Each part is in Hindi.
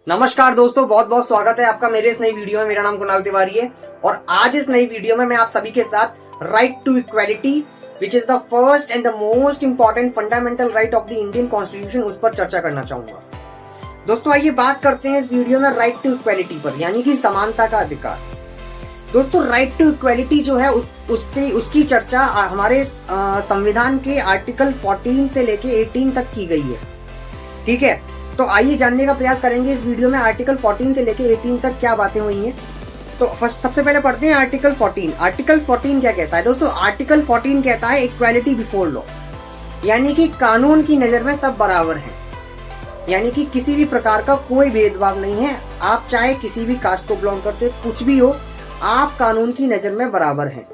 नमस्कार दोस्तों, बहुत बहुत स्वागत है आपका मेरे इस नई वीडियो में। मेरा नाम कुणाल तिवारी है और आज इस नई वीडियो में मैं आप सभी के साथ right to equality which is the first and the most important fundamental right of the Indian constitution उस पर चर्चा करना चाहूंगा। दोस्तों आइए बात करते हैं इस वीडियो में राइट टू इक्वालिटी पर, यानी कि समानता का अधिकार। दोस्तों राइट टू इक्वालिटी जो है उसकी चर्चा हमारे संविधान के आर्टिकल 14 से लेके 18 तक की गई है। ठीक है, तो आइए जानने का प्रयास करेंगे इस वीडियो में आर्टिकल 14 से लेके 18 तक क्या बातें हुई हैं। तो सबसे पहले पढ़ते हैं आर्टिकल 14। आर्टिकल 14 क्या कहता है दोस्तों? आर्टिकल 14 कहता है इक्वालिटी बिफोर लॉ, यानी कि कानून की नजर में सब बराबर हैं, यानी कि किसी भी प्रकार का कोई भेदभाव नहीं है। आप चाहे किसी भी कास्ट को बिलोंग करते, कुछ भी हो, आप कानून की नजर में बराबर हैं।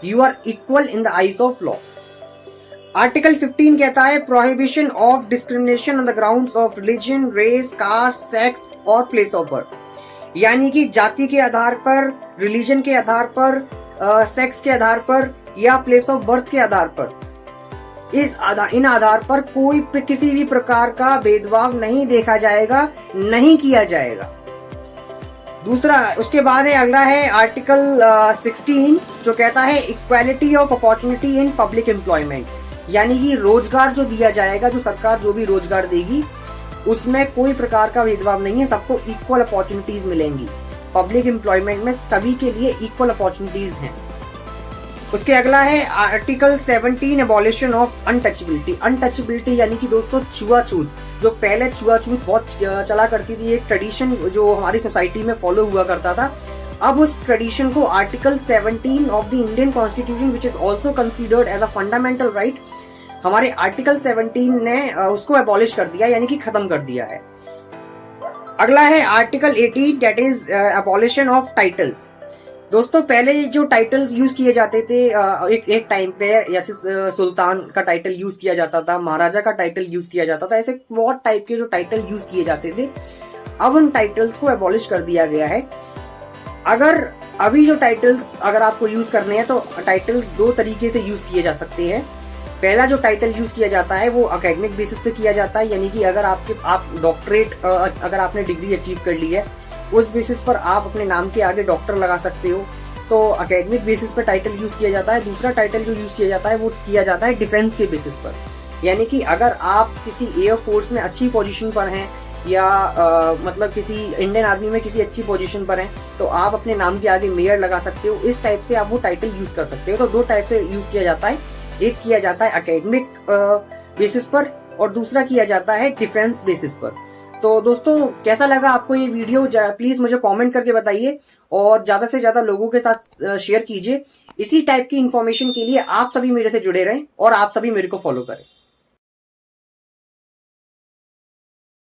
You are equal in the eyes of law. Article 15 कहता है prohibition of discrimination on the grounds of religion, race, caste, sex और प्लेस ऑफ बर्थ, यानी कि जाति के आधार पर, रिलीजन के आधार पर, सेक्स के आधार पर या प्लेस ऑफ बर्थ के आधार पर, इन आधार पर किसी भी प्रकार का भेदभाव नहीं देखा जाएगा, नहीं किया जाएगा। दूसरा उसके बाद है, अगला है आर्टिकल 16 जो कहता है equality of opportunity in public employment, यानी कि रोजगार जो दिया जाएगा, जो सरकार जो भी रोजगार देगी उसमें कोई प्रकार का भेदभाव नहीं है, सबको इक्वल अपॉर्चुनिटीज मिलेंगी। पब्लिक एम्प्लॉयमेंट में सभी के लिए इक्वल अपॉर्चुनिटीज हैं। उसके अगला है article 17 abolition of untouchability. Untouchability यानी कि दोस्तों छुआछूत, जो पहले छुआछूत बहुत चला करती थी, एक ट्रेडिशन जो हमारी सोसाइटी में फॉलो हुआ करता था, अब उस ट्रेडिशन को article 17 of the Indian constitution which is also considered as a fundamental right, हमारे आर्टिकल 17 ने उसको एबॉलिश कर दिया, यानी कि खत्म कर दिया है। अगला है article 18 that is abolition of titles. दोस्तों पहले जो टाइटल्स यूज किए जाते थे एक टाइम पे, जैसे सुल्तान का टाइटल यूज किया जाता था, महाराजा का टाइटल यूज किया जाता था, ऐसे बहुत टाइप के जो टाइटल यूज किए जाते थे, अब उन टाइटल्स को एबॉलिश कर दिया गया है। अगर अभी जो टाइटल्स अगर आपको यूज करने हैं तो टाइटल्स दो तरीके से यूज किए जा सकते हैं। पहला जो टाइटल यूज किया जाता है वो एकेडमिक बेसिस पे किया जाता है, यानी कि अगर आप डॉक्टरेट, अगर आपने डिग्री अचीव कर ली है, उस बेसिस पर आप अपने नाम के आगे डॉक्टर लगा सकते हो, तो एकेडमिक बेसिस पर टाइटल यूज किया जाता है। दूसरा टाइटल जो यूज किया जाता है वो किया जाता है डिफेंस के बेसिस पर, यानी कि अगर आप किसी एयरफोर्स में अच्छी पोजीशन पर हैं या मतलब किसी इंडियन आर्मी में किसी अच्छी पोजीशन पर हैं, तो आप अपने नाम के आगे मेयर लगा सकते हो। इस टाइप से आप वो टाइटल यूज कर सकते हो। तो दो टाइप से यूज किया जाता है, एक किया जाता है एकेडमिक बेसिस पर और दूसरा किया जाता है डिफेंस बेसिस पर। तो दोस्तों कैसा लगा आपको ये वीडियो, प्लीज मुझे कमेंट करके बताइए और ज्यादा से ज्यादा लोगों के साथ शेयर कीजिए। इसी टाइप की इंफॉर्मेशन के लिए आप सभी मेरे से जुड़े रहें और आप सभी मेरे को फॉलो करें।